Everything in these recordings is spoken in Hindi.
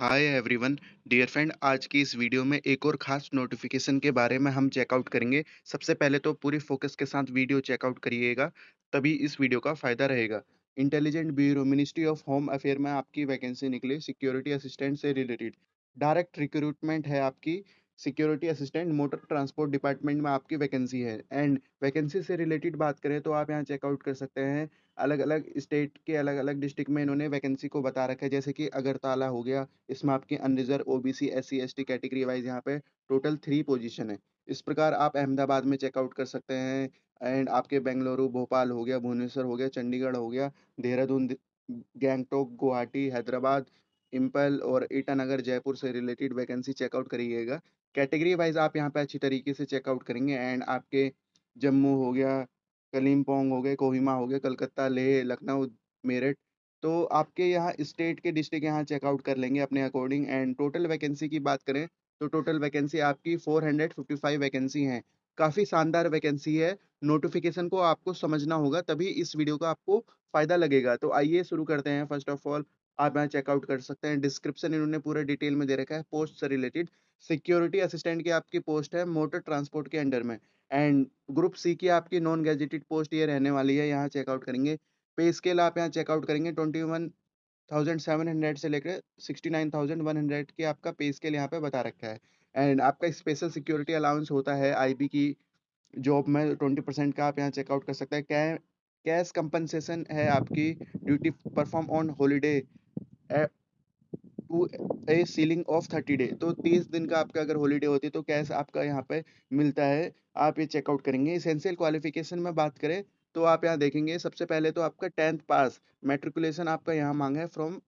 Hi everyone. डियर फ्रेंड, आज की इस वीडियो में एक और खास नोटिफिकेशन के बारे में हम चेकआउट करेंगे। सबसे पहले तो पूरी फोकस के साथ वीडियो चेकआउट करिएगा, तभी इस वीडियो का फायदा रहेगा। Intelligent bureau ministry of home affair में आपकी वैकेंसी निकली सिक्योरिटी असिस्टेंट से रिलेटेड। डायरेक्ट रिक्रूटमेंट है आपकी। Security assistant motor transport department में आपकी वैकेंसी है। एंड वैकेंसी से रिलेटेड बात करें तो आप यहाँ चेकआउट कर सकते हैं। अलग-अलग स्टेट के अलग-अलग डिस्ट्रिक्ट में इन्होंने वैकेंसी को बता रखा है, जैसे कि अगरतला हो गया, इसमें आपकी unreserved OBC, SC, ST category wise यहाँ पे टोटल 3 पोजीशन है। इस प्रकार आप अहमदाबाद में चेकआउट कर सकते हैं। एंड आपके बेंगलुरु, भोपाल हो गया, भुवनेश्वर हो गया, चंडीगढ़ हो गया, देहरादून, गैंगटोक, गुवाहाटी, हैदराबाद, इम्पल और ईटानगर, जयपुर से रिलेटेड वैकेंसी चेकआउट करिएगा। कैटेगरी वाइज़ आप यहाँ पे अच्छी तरीके से चेकआउट करेंगे। एंड आपके जम्मू हो गया, कलिम्पोंग हो गए, कोहिमा हो गया, कलकत्ता, लेह, लखनऊ, मेरठ, तो आपके यहाँ स्टेट के डिस्ट्रिक्ट यहाँ चेकआउट कर लेंगे अपने अकॉर्डिंग। एंड टोटल वैकेंसी की बात करें तो टोटल वैकेंसी आपकी 455 वैकेंसी हैं। काफ़ी शानदार वैकेंसी है। नोटिफिकेशन को आपको समझना होगा, तभी इस वीडियो का आपको फ़ायदा लगेगा। तो आइए शुरू करते हैं। फर्स्ट ऑफ ऑल आप यहाँ चेकआउट कर सकते हैं। डिस्क्रिप्शन इन्होंने पूरे डिटेल में दे रखा है। पोस्ट से रिलेटेड सिक्योरिटी असिस्टेंट की आपकी पोस्ट है मोटर ट्रांसपोर्ट के अंडर में। एंड ग्रुप सी की आपकी नॉन गैजेटेड पोस्ट ये रहने वाली है, यहाँ चेकआउट करेंगे। पे स्केल आप यहाँ चेकआउट करेंगे 21,700 से लेकर 69,100 की आपका पे स्केल यहाँ पे बता रखा है। एंड आपका स्पेशल सिक्योरिटी अलाउंस होता है आईबी की जॉब में 20% का, आप यहाँ चेकआउट कर सकते हैं। कैश कंपनसेशन है आपकी duty perform on holiday to a ceiling of 30 day, तो 30 दिन का आपका अगर हॉलीडे होती है तो कैश आपका यहाँ पे मिलता है। आप ये चेकआउट करेंगे। एसेंशियल क्वालिफिकेशन में बात करें तो आप यहाँ देखेंगे, सबसे पहले तो आपका 10th पास मैट्रिकुलेशन आपका यहाँ मांगा है फ्रॉम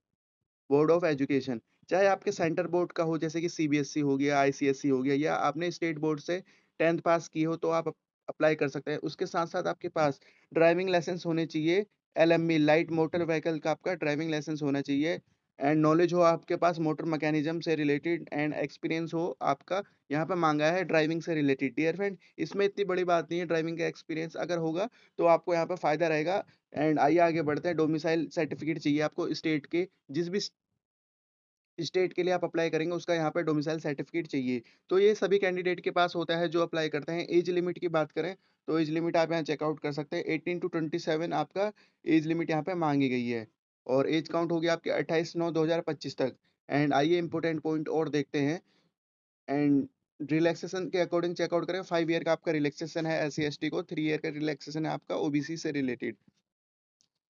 बोर्ड ऑफ एजुकेशन। चाहे आपके सेंटर बोर्ड का हो, जैसे कि सीबीएसई हो गया, आईसीएसई हो गया, या आपने स्टेट बोर्ड से 10th पास की हो तो आप अप्लाई कर सकते हैं। उसके साथ साथ आपके पास ड्राइविंग लाइसेंस होने चाहिए। एलएमवी लाइट मोटर व्हीकल का आपका ड्राइविंग लाइसेंस होना चाहिए। एंड नॉलेज हो आपके पास मोटर मैकेनिज्म से रिलेटेड। एंड एक्सपीरियंस हो आपका, यहाँ पे मांगा है ड्राइविंग से रिलेटेड। डियर फ्रेंड, इसमें इतनी बड़ी बात नहीं है, ड्राइविंग का एक्सपीरियंस अगर होगा तो आपको यहाँ पे फायदा रहेगा। एंड आइए आगे बढ़ते हैं। डोमिसाइल सर्टिफिकेट चाहिए आपको स्टेट के, जिस भी स्टेट के लिए आप अप्लाई करेंगे उसका यहाँ पे डोमिसाइल सर्टिफिकेट चाहिए। तो ये सभी कैंडिडेट के पास होता है जो अप्लाई करते हैं। एज लिमिट की बात करें तो एज लिमिट आप यहाँ चेकआउट कर सकते हैं। 18 टू 27 आपका एज लिमिट यहाँ पे मांगी गई है। और एज काउंट होगी आपकी 28/9/2025 तक। एंड आइए इंपॉर्टेंट पॉइंट और देखते हैं। एंड रिलैक्सेशन के अकॉर्डिंग चेकआउट करें। 5 ईयर का आपका रिलैक्सेशन है एस सी एस टी को, 3 ईयर का रिलैक्सेशन है आपका ओबीसी से रिलेटेड।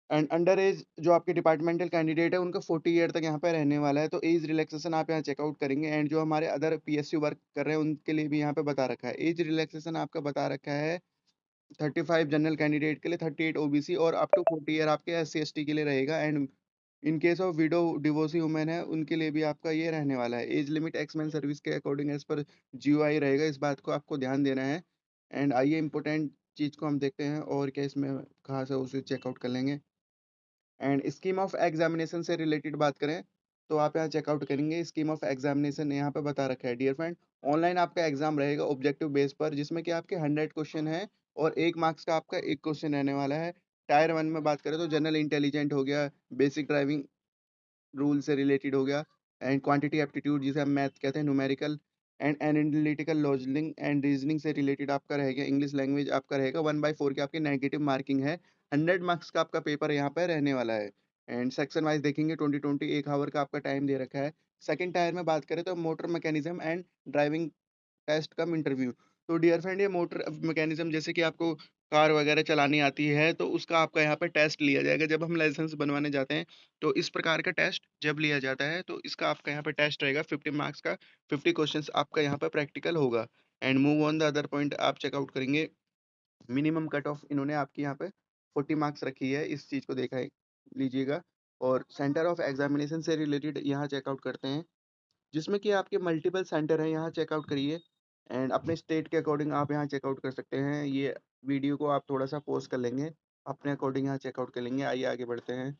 एंड अंडर एज जो आपके डिपार्टमेंटल कैंडिडेट है उनका 40 ईयर तक यहाँ पे रहने वाला है, तो एज रिलैक्सेशन आप यहाँ चेकआउट करेंगे। एंड जो हमारे अदर पीएसयू वर्क कर रहे हैं उनके लिए भी यहाँ पे बता रखा है। एज रिलैक्सेशन आपका बता रखा है 35 जनरल कैंडिडेट के लिए, 38 ओबीसी और अप टू 40 ईयर आपके एस सी एस टी के लिए रहेगा। And in case of window divorcee women है उनके लिए भी आपका ये रहने वाला है। एज लिमिट एक्समैन सर्विस के अकॉर्डिंग एज पर जीओआई रहेगा, इस बात को आपको ध्यान देना है। एंड आइए इंपॉर्टेंट चीज़ को हम देखते हैं और क्या इसमें खास है उसे चेकआउट कर लेंगे। एंड स्कीम ऑफ एग्जामिनेशन से रिलेटेड बात करें तो आप यहाँ चेकआउट करेंगे। स्कीम ऑफ एग्जामिनेशन यहाँ पे बता रखा है। डियर फ्रेंड, ऑनलाइन आपका एग्जाम रहेगा ऑब्जेक्टिव बेस पर, जिसमें कि आपके 100 क्वेश्चन है और 1 मार्क्स का आपका एक क्वेश्चन रहने वाला है। टायर 1 में बात करें तो जनरल इंटेलिजेंट हो गया, बेसिक ड्राइविंग रूल से रिलेटेड हो गया, एंड क्वांटिटी एप्टीट्यूड जिसे हम मैथ कहते हैं, numerical and analytical lodging and reasoning से रिलेटेड आपका रहेगा। इंग्लिश लैंग्वेज आपका रहेगा। 1/4 की आपकी नेगेटिव मार्किंग है। 100 मार्क्स का आपका पेपर यहाँ पे रहने वाला है। एंड सेक्शन वाइज देखेंगे 20-20 1 आवर का आपका टाइम दे रखा है। सेकंड टायर में बात करें तो motor mechanism and driving test cum interview. तो डियर फ्रेंड, ये मोटर मैकेनिज्म जैसे कि आपको कार वगैरह चलानी आती है तो उसका आपका यहाँ पे टेस्ट लिया जाएगा जब हम लाइसेंस बनवाने जाते हैं। तो इस प्रकार का टेस्ट जब लिया जाता है तो इसका आपका यहाँ पे टेस्ट रहेगा 50 मार्क्स का। 50 क्वेश्चंस आपका यहाँ पे प्रैक्टिकल होगा। And move on the other point आप चेकआउट करेंगे। मिनिमम कट ऑफ इन्होंने आपकी यहाँ पे 40 मार्क्स रखी है, इस चीज़ को देखा लीजिएगा। और सेंटर ऑफ एग्जामिनेशन से रिलेटेड यहाँ चेकआउट करते हैं, जिसमें कि आपके मल्टीपल सेंटर हैं, यहाँ चेकआउट करिए। एंड अपने स्टेट के अकॉर्डिंग आप यहाँ चेकआउट कर सकते हैं। ये वीडियो को आप थोड़ा-सा पॉज़ कर लेंगे, अपने अकॉर्डिंग यहाँ चेकआउट कर लेंगे। आइए आगे बढ़ते हैं।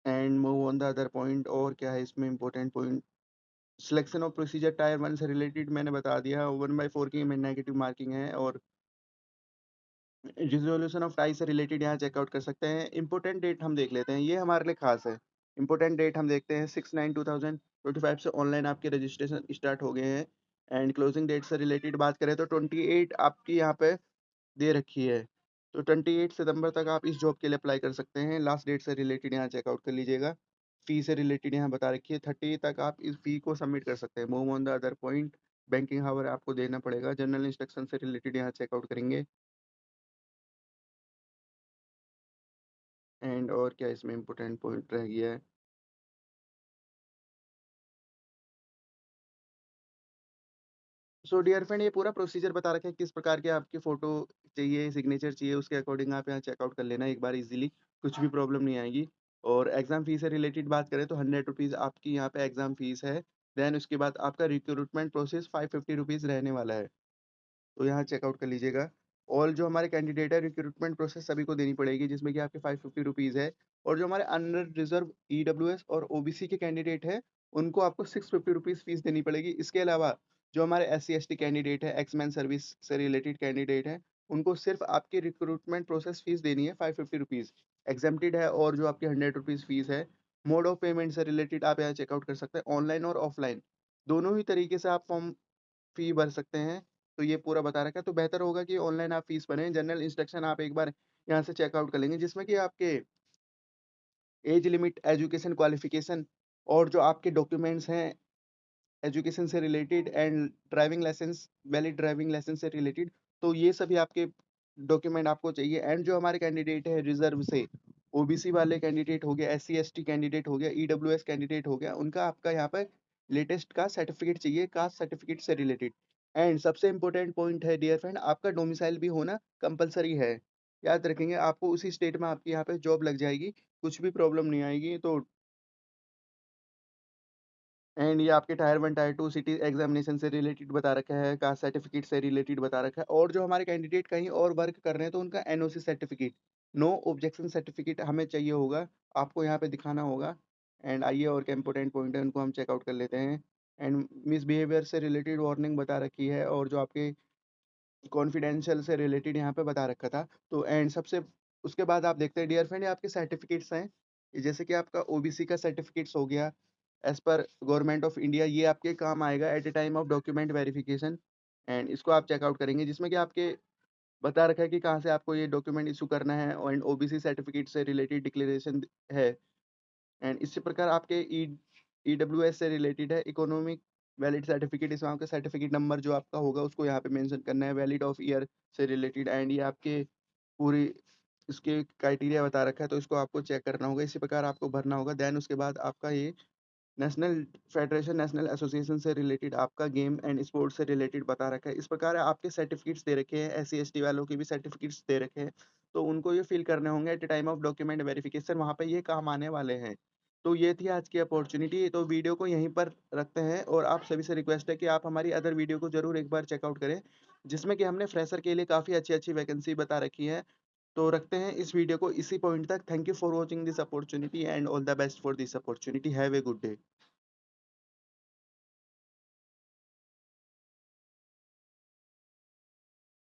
And move on the other point. और क्या है इसमें important point, selection of procedure tyre 1 से रिलेटेड मैंने बता दिया। 1/4 की में नेगेटिव मार्किंग है। और रिज़ॉल्यूशन ऑफ टाई से रिलेटेड यहाँ चेकआउट कर सकते हैं। इम्पोर्टेंट डेट हम देख लेते हैं, ये हमारे लिए खास है। इम्पोर्टेंट डेट हम देखते हैं 6/9/2025 से ऑनलाइन आपके रजिस्ट्रेशन स्टार्ट हो गए हैं। एंड क्लोजिंग डेट से रिलेटेड बात करें तो 28 आपकी यहाँ पे दे रखी है। तो 28 सितंबर तक आप इस जॉब के लिए अप्लाई कर सकते हैं। लास्ट डेट से रिलेटेड यहाँ चेकआउट कर लीजिएगा। फ़ी से रिलेटेड यहाँ बता रखी है 30 तक आप इस फ़ी को सबमिट कर सकते हैं। Move on the other point, banking hour आपको देना पड़ेगा। जनरल इंस्ट्रक्शन से रिलेटेड यहाँ चेकआउट करेंगे। एंड और क्या इसमें इम्पोर्टेंट पॉइंट रह गया है। सो डियर फ्रेंड, ये पूरा प्रोसीजर बता रखा है किस प्रकार के आपकी फ़ोटो चाहिए, सिग्नेचर चाहिए, उसके अकॉर्डिंग आप यहाँ चेकआउट कर लेना एक बार ईज़िली, कुछ भी प्रॉब्लम नहीं आएगी। और एग्ज़ाम फ़ीस से रिलेटेड बात करें तो ₹100 आपकी यहाँ पे एग्ज़ाम फ़ीस है। देन उसके बाद आपका रिक्रूटमेंट प्रोसेस ₹550 रहने वाला है। तो यहाँ चेकआउट कर लीजिएगा। और जो हमारे कैंडिडेट है रिक्रूटमेंट प्रोसेस सभी को देनी पड़ेगी जिसमें कि आपके ₹550 है। और जो हमारे अंडर रिज़र्व ईडब्ल्यूएस और ओबीसी के कैंडिडेट हैं, उनको आपको ₹650 फीस देनी पड़ेगी। इसके अलावा जो हमारे एससी/एसटी कैंडिडेट हैं, एक्स-मैन सर्विस से रिलेटेड कैंडिडेट हैं, उनको सिर्फ़ आपकी रिक्रूटमेंट प्रोसेस फीस देनी है ₹550। एग्ज़ेम्प्टेड है और जो आपकी ₹100 फीस है। मोड ऑफ पेमेंट से रिलेटेड आप यहाँ चेकआउट कर सकते हैं, ऑनलाइन और ऑफ़लाइन। दोनों ही तरीके से आप फॉर्म फ़ी भर सकते हैं। तो ये पूरा बता रखा है, तो बेहतर होगा कि ऑनलाइन आप फ़ीस भरें। जनरल इंस्ट्रक्शन आप एक बार यहाँ से चेकआउट कर लेंगे जिसमें कि आपके एज लिमिट, एजुकेशन क्वालिफ़िकेशन और जो आपके डॉक्यूमेंट्स हैं एजुकेशन से related and driving licence, valid driving licence से रिलेटेड, तो ये सभी आपके डॉक्यूमेंट आपको चाहिए। एंड जो हमारे कैंडिडेट है रिजर्व से, ओबीसी वाले कैंडिडेट हो गया, एससी एसटी कैंडिडेट हो गया, ईडब्ल्यूएस कैंडिडेट हो गया, उनका आपका यहाँ पर लेटेस्ट कास्ट सर्टिफिकेट चाहिए, कास्ट सर्टिफिकेट से रिलेटेड। एंड सबसे इम्पोर्टेंट पॉइंट है डियर फ्रेंड, आपका डोमिसाइल भी होना कंपलसरी है। याद रखेंगे, आपको उसी स्टेट में आपकी यहाँ पे जॉब लग जाएगी, कुछ भी प्रॉब्लम नहीं आएगी। तो एंड ये आपके टायर 1 टायर 2 सिटी एग्जामिनेशन से रिलेटेड बता रखा है, कास्ट सर्टिफिकेट से रिलेटेड बता रखा है। और जो हमारे कैंडिडेट कहीं और वर्क कर रहे हैं तो उनका NOC certificate, no objection certificate हमें चाहिए होगा, आपको यहाँ पे दिखाना होगा। एंड आइए और क्या इंपॉर्टेंट पॉइंट है उनको हम चेकआउट कर लेते हैं। एंड मिसबिहेवियर से रिलेटेड वार्निंग बता रखी है और जो आपके कॉन्फिडेंशियल से रिलेटेड यहाँ पे बता रखा था। तो एंड सबसे उसके बाद आप देखते हैं डियर फ्रेंड, ये आपके सर्टिफिकेट्स हैं। ये जैसे कि आपका ओबीसी का सर्टिफिकेट्स हो गया, as per government of India, ये आपके काम आएगा at a time of document verification. And इसको आप चेकआउट करेंगे जिसमें कि आपके बता रखा है कि कहाँ से आपको ये डॉक्यूमेंट इश्यू करना है। एंड ओबीसी सर्टिफिकेट से रिलेटेड डिक्लेरेशन है। एंड इसी प्रकार आपके ईडब्ल्यूएस से रिलेटेड है इकोनॉमिक वैलिड सर्टिफिकेट, इसमें आपका सर्टिफिकेट नंबर जो आपका होगा उसको यहाँ पे मेंशन करना है, वैलिड ऑफ ईयर से रिलेटेड। एंड ये आपके पूरी इसके क्राइटेरिया बता रखा है, तो इसको आपको चेक करना होगा, इसी प्रकार आपको भरना होगा। देन उसके बाद आपका ये नेशनल फेडरेशन, नेशनल एसोसिएशन से रिलेटेड आपका गेम एंड स्पोर्ट्स से रिलेटेड बता रखा है। इस प्रकार आपके सर्टिफिकेट्स दे रखे हैं, एससी एसटी वालों के भी सर्टिफिकेट्स दे रखे हैं, तो उनको ये फिल करने होंगे at the time of document verification, वहाँ पे ये काम आने वाले हैं। तो ये थी आज की अपॉर्चुनिटी, तो वीडियो को यहीं पर रखते हैं और आप सभी से रिक्वेस्ट है कि आप हमारी अदर वीडियो को ज़रूर एक बार चेकआउट करें, जिसमें कि हमने फ्रेशर के लिए काफ़ी अच्छी-अच्छी वैकेंसी बता रखी है। तो रखते हैं इस वीडियो को इसी पॉइंट तक। Thank you for watching this opportunity and all the best for this opportunity. Have a good day.